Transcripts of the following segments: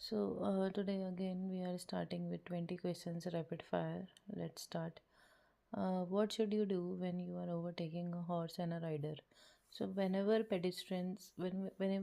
Today again we are starting with 20 questions rapid fire. Let's start. What should you do when you are overtaking a horse and a rider? So whenever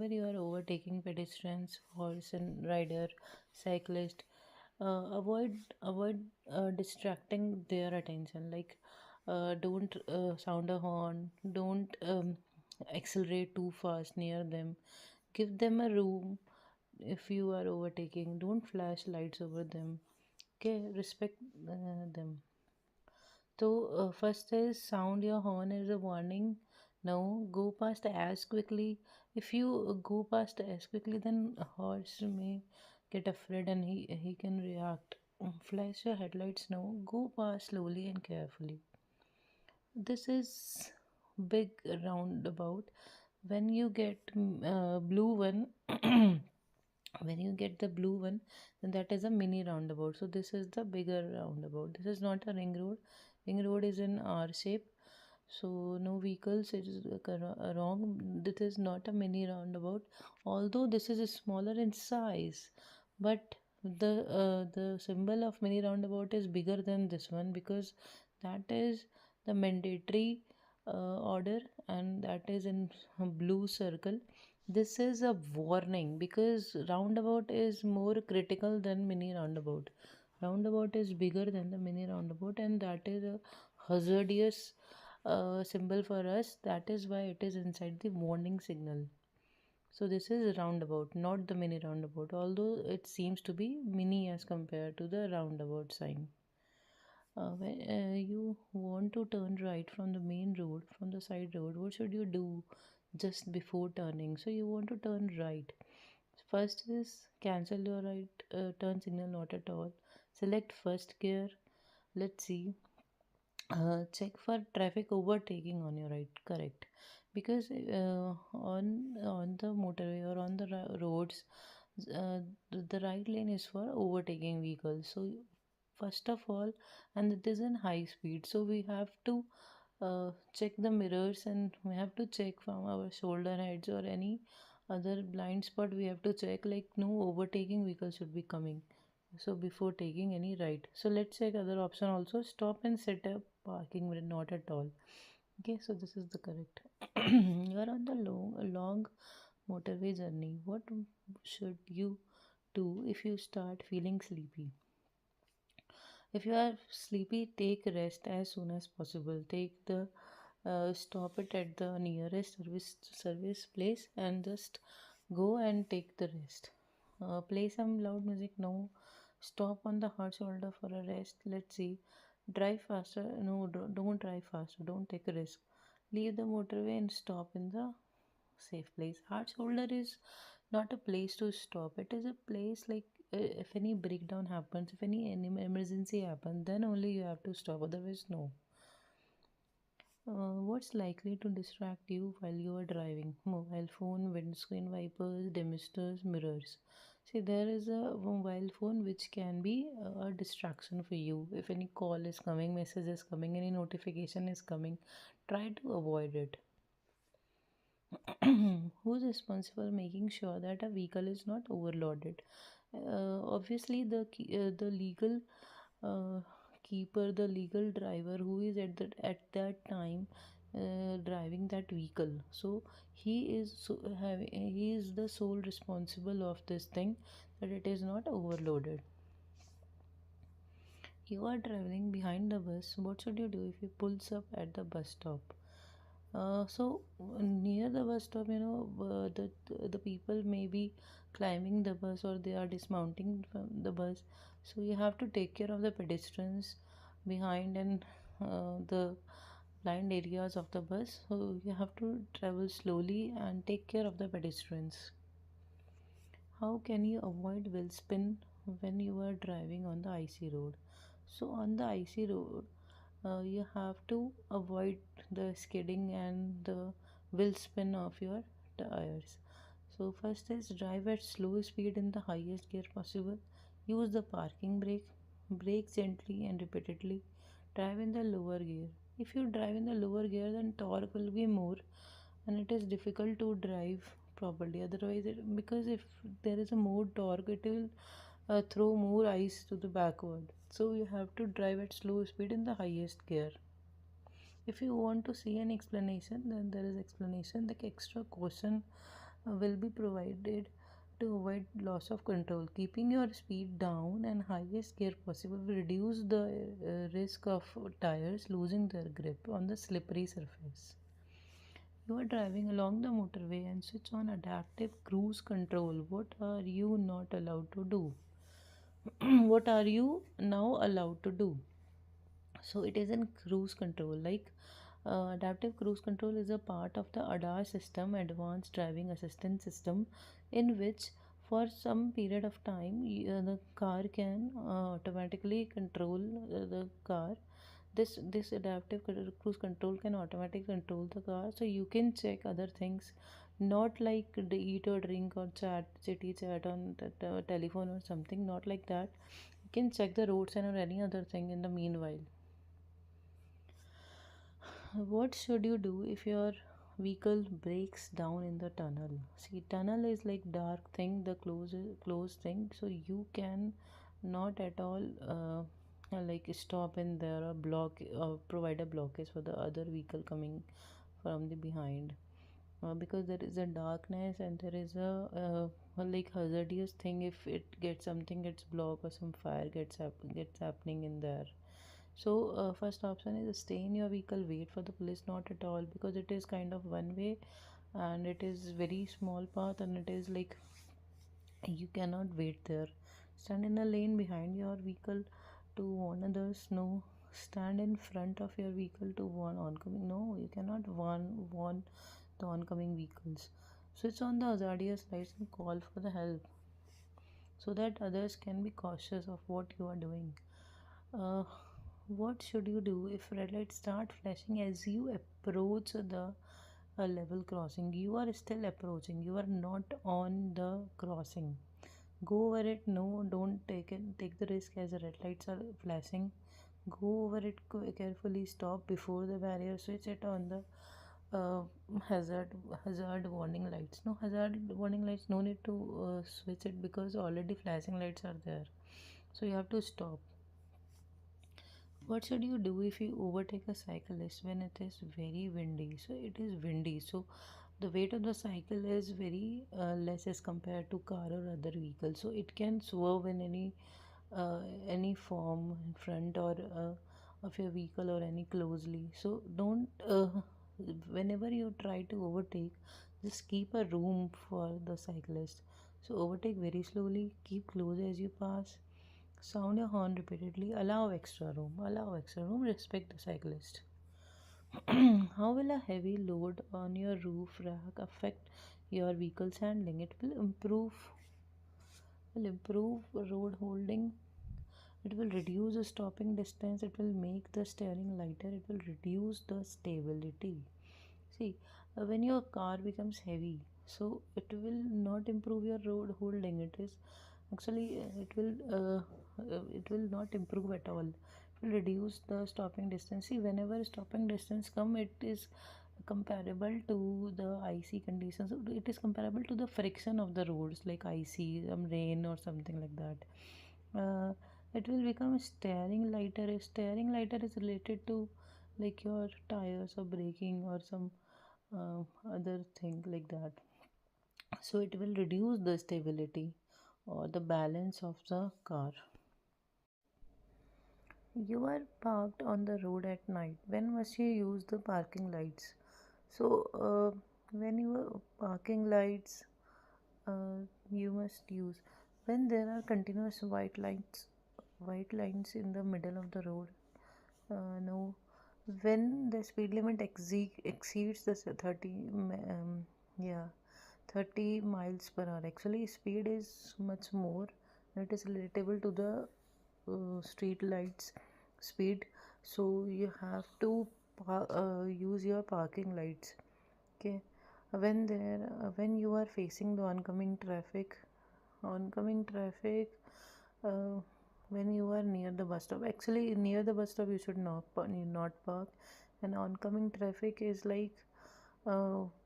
you are overtaking pedestrians, horse and rider, cyclist, avoid distracting their attention. Like, don't sound a horn. Don't accelerate too fast near them. Give them a room if you are overtaking. Don't flash lights over them. Okay, respect them. First is sound your horn as a warning. No, go past as quickly. If you go past as quickly, then a horse may get afraid and he can react. Flash your headlights. No, go past slowly and carefully. This is big roundabout. When you get blue one, when you get the blue one, then that is a mini roundabout. So this is the bigger roundabout. This is not a ring road. Ring road is in R shape, so no vehicles. It is wrong. This is not a mini roundabout, although this is smaller in size, but the symbol of mini roundabout is bigger than this one because that is the mandatory order, and that is in a blue circle. This is a warning because roundabout is more critical than mini roundabout. Roundabout is bigger than the mini roundabout, and that is a hazardous symbol for us. That is why it is inside the warning signal. So this is roundabout, not the mini roundabout, although it seems to be mini as compared to the roundabout sign. When you want to turn right from the main road, from the side road, what should you do just before turning? So you want to turn right. First is cancel your right turn signal, not at all. Select first gear. Let's see. Check for traffic overtaking on your right. Correct, because on the motorway or on the roads, the right lane is for overtaking vehicles. So first of all, and it is in high speed, so we have to check the mirrors, and we have to check from our shoulder heads or any other blind spot. We have to check like no overtaking vehicle should be coming, so before taking any right. So let's check other option also. Stop and set up parking, but not at all. Okay, so this is the correct. You are on the long motorway journey. What should you do if you start feeling sleepy? If you are sleepy, take rest as soon as possible. Take the stop it at the nearest service place and just go and take the rest. Play some loud music. No. Stop on the hard shoulder for a rest. Let's see. Drive faster. No, don't drive faster. Don't take a risk. Leave the motorway and stop in the safe place. Hard shoulder is not a place to stop. It is a place like if any breakdown happens, if any emergency happens, then only you have to stop. Otherwise, no. What's likely to distract you while you are driving? Mobile phone, windscreen wipers, demisters, mirrors. See, there is a mobile phone which can be a distraction for you. If any call is coming, message is coming, any notification is coming, try to avoid it. Who's responsible making sure that a vehicle is not overloaded? Obviously, the legal uh, keeper, the legal driver who is at that time driving that vehicle. So he is the sole responsible of this thing, that it is not overloaded. You are traveling behind the bus. What should you do if he pulls up at the bus stop? Near the bus stop, the people may be climbing the bus or they are dismounting from the bus. So you have to take care of the pedestrians behind and the blind areas of the bus. So you have to travel slowly and take care of the pedestrians. How can you avoid wheel spin when you are driving on the icy road? So on the icy road, you have to avoid the skidding and the wheel spin of your tires. So first is drive at slow speed in the highest gear possible. Use the parking brake. Brake gently and repeatedly. Drive in the lower gear. If you drive in the lower gear, then torque will be more, and it is difficult to drive properly. Otherwise, because if there is a more torque, it will throw more ice to the backward. So you have to drive at slow speed in the highest gear. If you want to see an explanation, then there is explanation. The extra caution will be provided to avoid loss of control. Keeping your speed down and highest gear possible will reduce the risk of tires losing their grip on the slippery surface. You are driving along the motorway and switch on adaptive cruise control. What are you not allowed to do? What are you now allowed to do? So it is in cruise control. Adaptive cruise control is a part of the ADAS system, advanced driving assistance system, in which for some period of time the car can automatically control the car. This adaptive cruise control can automatically control the car, so you can check other things, not like the eat or drink or chat, city chat on the telephone or something, not like that. You can check the road sign or any other thing in the meanwhile. What should you do if your vehicle breaks down in the tunnel? See, tunnel is like dark thing, the closed thing, so you can not at all like stop in there or block or provide a blockage for the other vehicle coming from the behind, because there is a darkness and there is a like hazardous thing. If it gets something gets blocked or some fire gets happening in there. So first option is stay in your vehicle, wait for the police. Not at all, because it is kind of one way and it is very small path and it is like you cannot wait there. Stand in a lane behind your vehicle to warn others. No. Stand in front of your vehicle to warn oncoming. No, you cannot warn the oncoming vehicles. Switch on the hazardous lights and call for the help so that others can be cautious of what you are doing. Uh, what should you do if red lights start flashing as you approach the level crossing? You are still approaching. You are not on the crossing. Go over it. No, don't take the risk as the red lights are flashing. Go over it carefully. Stop before the barrier. Switch it on the uh, hazard warning lights. No hazard warning lights. No need to switch it because already flashing lights are there. So you have to stop. What should you do if you overtake a cyclist when it is very windy? So it is windy. So the weight of the cycle is very less as compared to car or other vehicle. So it can swerve in any form in front or of your vehicle or any closely. So don't whenever you try to overtake, just keep a room for the cyclist. So overtake very slowly. Keep close as you pass. Sound your horn repeatedly. Allow extra room. Allow extra room. Respect the cyclist. How will a heavy load on your roof rack affect your vehicle's handling? It will improve road holding. It will reduce the stopping distance. It will make the steering lighter. It will reduce the stability. See, when your car becomes heavy, so it will not improve your road holding. It is actually it will not improve at all. It will reduce the stopping distance. See, whenever stopping distance come, it is comparable to the icy conditions. It is comparable to the friction of the roads, like icy, rain or something like that. uh, it will become steering lighter. If steering lighter is related to like your tires or braking or some other thing like that, so it will reduce the stability or the balance of the car. You are parked on the road at night. When must you use the parking lights? So when you are parking lights, uh, you must use when there are continuous white lines in the middle of the road. No, when the speed limit exceeds the 30 yeah 30 miles per hour. Actually speed is much more, it is relatable to the street lights speed. So you have to use your parking lights. Okay, when you are facing the oncoming traffic, uh, when you are near the bus stop, actually near the bus stop you should not park. And oncoming traffic is like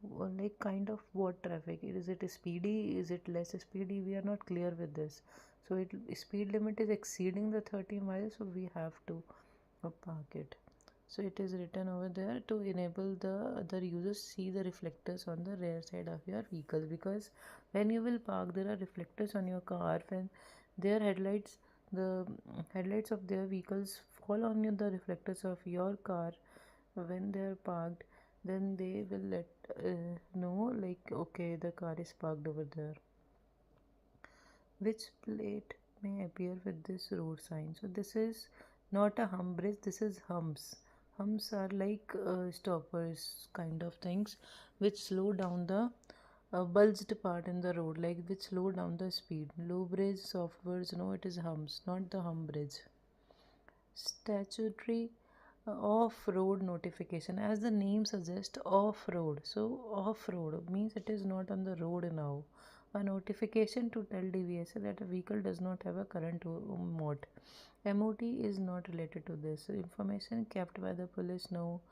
like kind of what traffic? Is it speedy? Is it less speedy? We are not clear with this. So it speed limit is exceeding the 30 miles, so we have to park it. So it is written over there to enable the other users see the reflectors on the rear side of your vehicle, because when you will park there are reflectors on your car. When their headlights, the headlights of their vehicles fall on you, the reflectors of your car when they are parked, then they will let know like okay, the car is parked over there. Which plate may appear with this road sign? So this is not a hump bridge, this is humps. Humps are like stoppers kind of things which slow down the bulged part in the road, like which slow down the speed. Low bridge, soft words, no, it is humps, not the hump bridge. Statutory off-road notification, as the name suggests, off-road. So off-road means it is not on the road now. A notification to tell dvsa that a vehicle does not have a current mode. MOT is not related to this. So information kept by the police. No.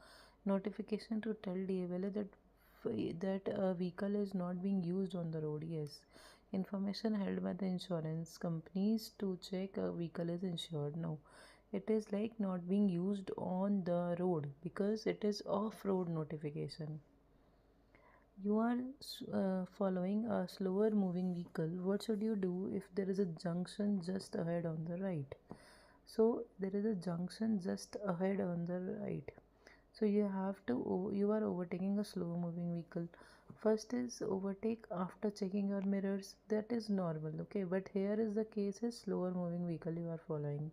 Notification to tell DVLA that a vehicle is not being used on the road. Yes. Information held by the insurance companies to check a vehicle is insured. No. It is like not being used on the road because it is off-road notification. You are following a slower moving vehicle. What should you do if there is a junction just ahead on the right? So there is a junction just ahead on the right. So you are overtaking a slow moving vehicle. First is overtake after checking your mirrors. That is normal, okay? But here is the case is slower moving vehicle you are following.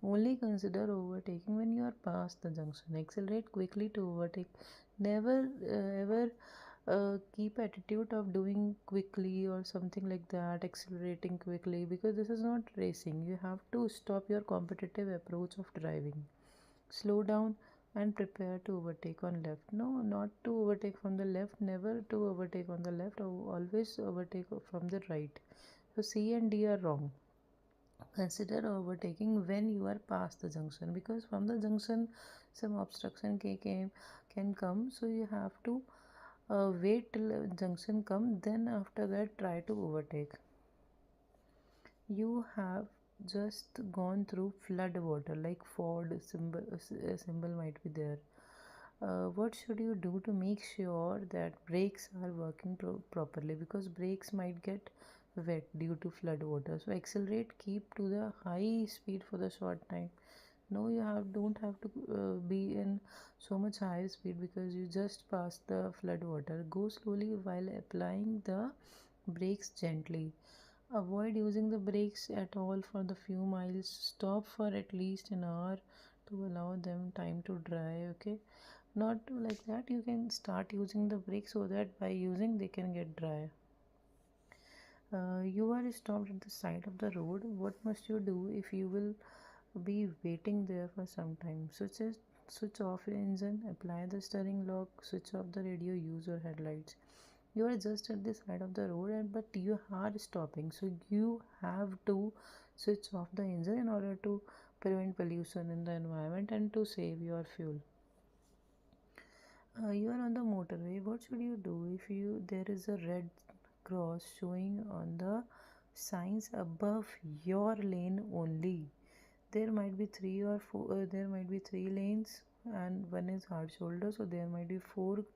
Only consider overtaking when you are past the junction. Accelerate quickly to overtake. Never ever keep attitude of doing quickly or something like that, accelerating quickly, because this is not racing. You have to stop your competitive approach of driving. Slow down and prepare to overtake on left. No, not to overtake from the left. Never to overtake on the left. Always overtake from the right. So C and D are wrong. Consider overtaking when you are past the junction, because from the junction some obstruction can come. So you have to wait till junction come, then after that try to overtake. You have just gone through flood water, like Ford symbol might be there. What should you do to make sure that brakes are working properly, because brakes might get wet due to flood water? So accelerate, keep to the high speed for the short time. No, you don't have to be in so much high speed because you just passed the flood water. Go slowly while applying the brakes gently. Avoid using the brakes at all for the few miles. Stop for at least an hour to allow them time to dry. Okay, not like that. You can start using the brakes so that by using they can get dry. You are stopped at the side of the road. What must you do if you will be waiting there for some time? Switch off your engine, apply the steering lock, switch off the radio, use your headlights. You are just at the side of the road, but you are stopping, so you have to switch off the engine in order to prevent pollution in the environment and to save your fuel. You are on the motorway. What should you do if there is a red cross showing on the signs above your lane only? There might be three or four, there might be three lanes and one is hard shoulder, so there might be four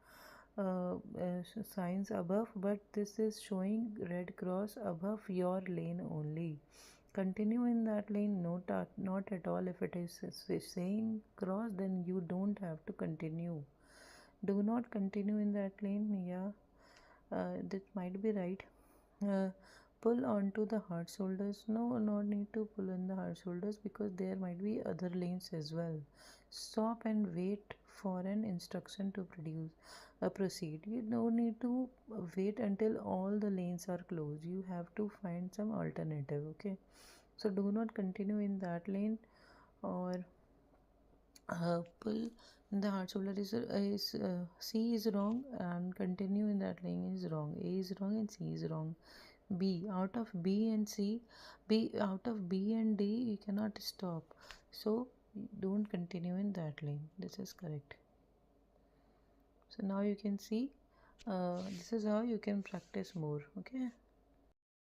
signs above, but this is showing red cross above your lane only. Continue in that lane. Not at all. If it is saying cross, then you don't have to continue. Do not continue in that lane. Yeah, that might be right. uh, Pull onto the hard shoulders. No, no need to pull in the hard shoulders because there might be other lanes as well. Stop and wait for an instruction to proceed. You don't need to wait until all the lanes are closed. You have to find some alternative. Okay, so do not continue in that lane, or pull in the hard shoulder C is wrong and continue in that lane is wrong. A is wrong and C is wrong. B, out of B and C, out of B and D you cannot stop, so don't continue in that lane. This is correct. So now you can see This is how you can practice more. Okay.